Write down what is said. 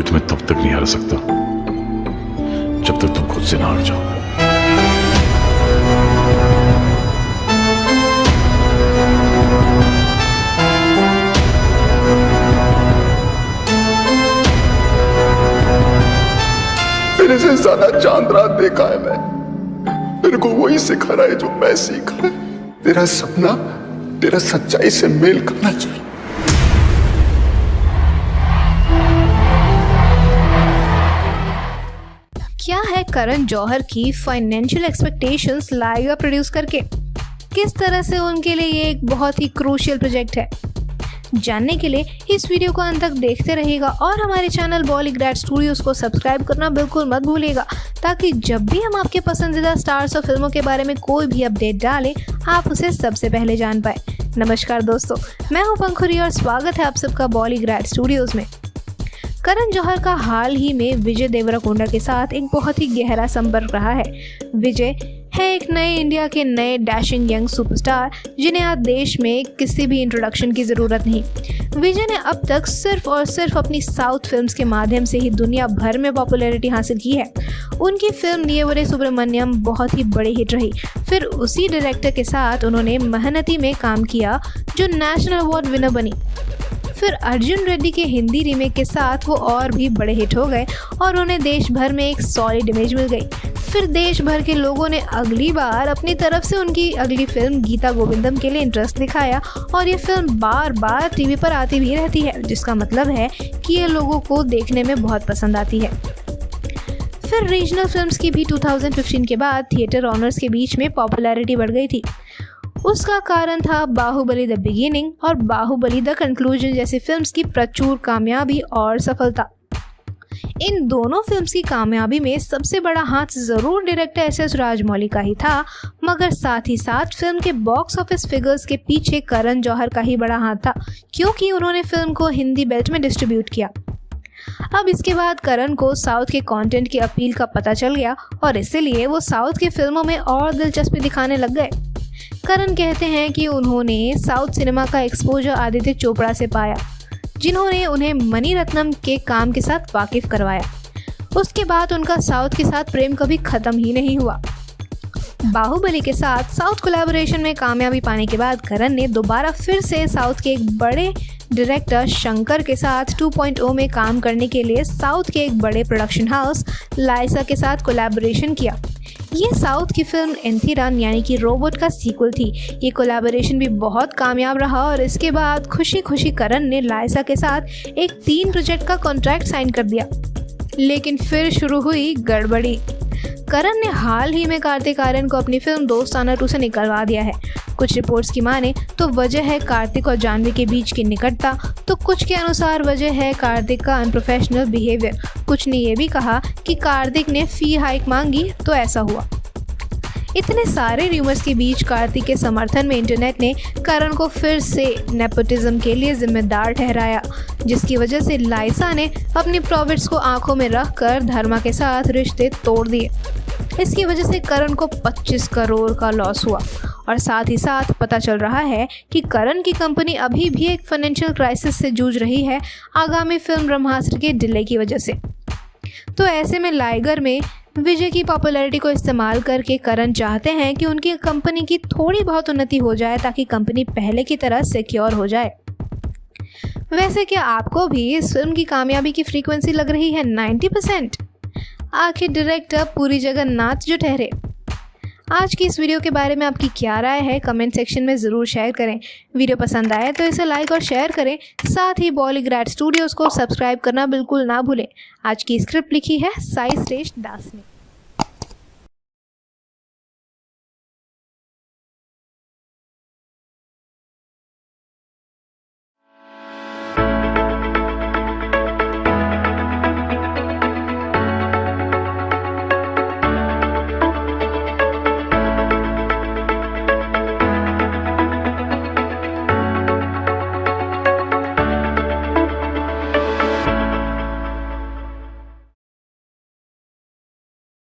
कोई तुम्हें तब तक नहीं हरा सकता जब तक तुम खुद से ना हार जाओ। मेरे से ज्यादा चांद रात देखा है मैं। मेरे को वही सिखा रहा है जो मैं सीखा है। तेरा सपना तेरा सच्चाई से मेल करना चाहिए। क्या है करण जौहर की फाइनेंशियल एक्सपेक्टेशंस लाएगा प्रोड्यूस करके? किस तरह से उनके लिए ये एक बहुत ही क्रूशियल प्रोजेक्ट है? जानने के लिए इस वीडियो को अंत तक देखते रहिएगा और हमारे चैनल बॉलीग्रैड स्टूडियोज को सब्सक्राइब करना बिल्कुल मत भूलिएगा, ताकि जब भी हम आपके पसंदीदा स्टार्स और फिल्मों के बारे में कोई भी अपडेट डालें आप उसे सबसे पहले जान पाए। नमस्कार दोस्तों, मैं हूं पंखुरी और स्वागत है आप सबका बॉलीग्रैड स्टूडियोज में। करण जौहर का हाल ही में विजय देवरकोंडा के साथ एक बहुत ही गहरा संपर्क रहा है। विजय है एक नए इंडिया के नए डैशिंग यंग सुपरस्टार जिन्हें आज देश में किसी भी इंट्रोडक्शन की ज़रूरत नहीं। विजय ने अब तक सिर्फ और सिर्फ अपनी साउथ फिल्म्स के माध्यम से ही दुनिया भर में पॉपुलैरिटी हासिल की है। उनकी फिल्म नियवरे सुब्रमण्यम बहुत ही बड़ी हिट रही। फिर उसी डायरेक्टर के साथ उन्होंने मेहनती में काम किया जो नेशनल अवार्ड विनर बनी। फिर अर्जुन रेड्डी के हिंदी रीमेक के साथ वो और भी बड़े हिट हो गए और उन्हें देश भर में एक सॉलिड इमेज मिल गई। फिर देश भर के लोगों ने अगली बार अपनी तरफ से उनकी अगली फिल्म गीता गोविंदम के लिए इंटरेस्ट दिखाया और ये फिल्म बार बार टीवी पर आती भी रहती है, जिसका मतलब है कि ये लोगों को देखने में बहुत पसंद आती है। फिर रीजनल फिल्म्स की भी 2015 के बाद थिएटर ऑनर्स के बीच में पॉपुलैरिटी बढ़ गई थी। उसका कारण था बाहुबली द बिगिनिंग और बाहुबली द कंक्लूजन जैसी फिल्म्स की प्रचुर कामयाबी और सफलता। इन दोनों फिल्म्स की कामयाबी में सबसे बड़ा हाथ जरूर डायरेक्टर एस.एस. राजमौली का ही था, मगर साथ ही साथ फिल्म के बॉक्स ऑफिस फिगर्स के पीछे करण जौहर का ही बड़ा हाथ था, क्योंकि उन्होंने फिल्म को हिंदी बेल्ट में डिस्ट्रीब्यूट किया। अब इसके बाद करण को साउथ के कंटेंट की अपील का पता चल गया और इसीलिए वो साउथ की फिल्मों में और दिलचस्पी दिखाने लग गए। करण कहते हैं कि उन्होंने साउथ सिनेमा का एक्सपोजर आदित्य चोपड़ा से पाया, जिन्होंने उन्हें मणि रत्नम के काम के साथ वाकिफ करवाया। उसके बाद उनका साउथ के साथ प्रेम कभी खत्म ही नहीं हुआ। बाहुबली के साथ साउथ कोलैबोरेशन में कामयाबी पाने के बाद करण ने दोबारा फिर से साउथ के एक बड़े डायरेक्टर शंकर के साथ 2.0 में काम करने के लिए साउथ के एक बड़े प्रोडक्शन हाउस लाइसा के साथ कोलैबोरेशन किया। ये साउथ की फिल्म एंथिरन यानी कि रोबोट का सीक्वल थी। ये कोलैबोरेशन भी बहुत कामयाब रहा और इसके बाद खुशी खुशी करण ने लाइसा के साथ एक 3 प्रोजेक्ट का कॉन्ट्रैक्ट साइन कर दिया। लेकिन फिर शुरू हुई गड़बड़ी। करण ने हाल ही में कार्तिक आर्यन को अपनी फिल्म दोस्ताना 2 से निकलवा दिया है। कुछ रिपोर्ट्स की माने तो वजह है कार्तिक और जाह्नवी के बीच की निकटता, तो कुछ के अनुसार वजह है कार्तिक का अनप्रोफेशनल बिहेवियर। कुछ ने यह भी कहा कि कार्तिक ने फी हाइक मांगी तो ऐसा हुआ। इतने सारे र्यूमर्स के बीच कार्तिक के समर्थन में इंटरनेट ने करण को फिर से नेपोटिज्म के लिए जिम्मेदार ठहराया, जिसकी वजह से लाइसा ने अपनी प्रॉफिट्स को आंखों में रखकर धर्मा के साथ रिश्ते तोड़ दिए। इसकी वजह से करण को 25 करोड़ का लॉस हुआ और साथ ही साथ पता चल रहा है कि करण की कंपनी अभी भी एक फाइनेंशियल क्राइसिस से जूझ रही है आगामी फिल्म ब्रह्मास्त्र के डिले की वजह से। तो ऐसे में लाइगर में विजय की पॉपुलैरिटी को इस्तेमाल करके करण चाहते हैं कि उनकी कंपनी की थोड़ी बहुत उन्नति हो जाए ताकि कंपनी पहले की तरह सिक्योर हो जाए। वैसे क्या आपको भी इस फिल्म की कामयाबी की फ्रीक्वेंसी लग रही है 90%? आखिर डायरेक्टर पुरी जगन्नाथ जो ठहरे। आज की इस वीडियो के बारे में आपकी क्या राय है कमेंट सेक्शन में ज़रूर शेयर करें। वीडियो पसंद आए तो इसे लाइक और शेयर करें। साथ ही बॉलीग्रैड स्टूडियोज़ को सब्सक्राइब करना बिल्कुल ना भूलें। आज की स्क्रिप्ट लिखी है साई श्रेष्ठ दास ने।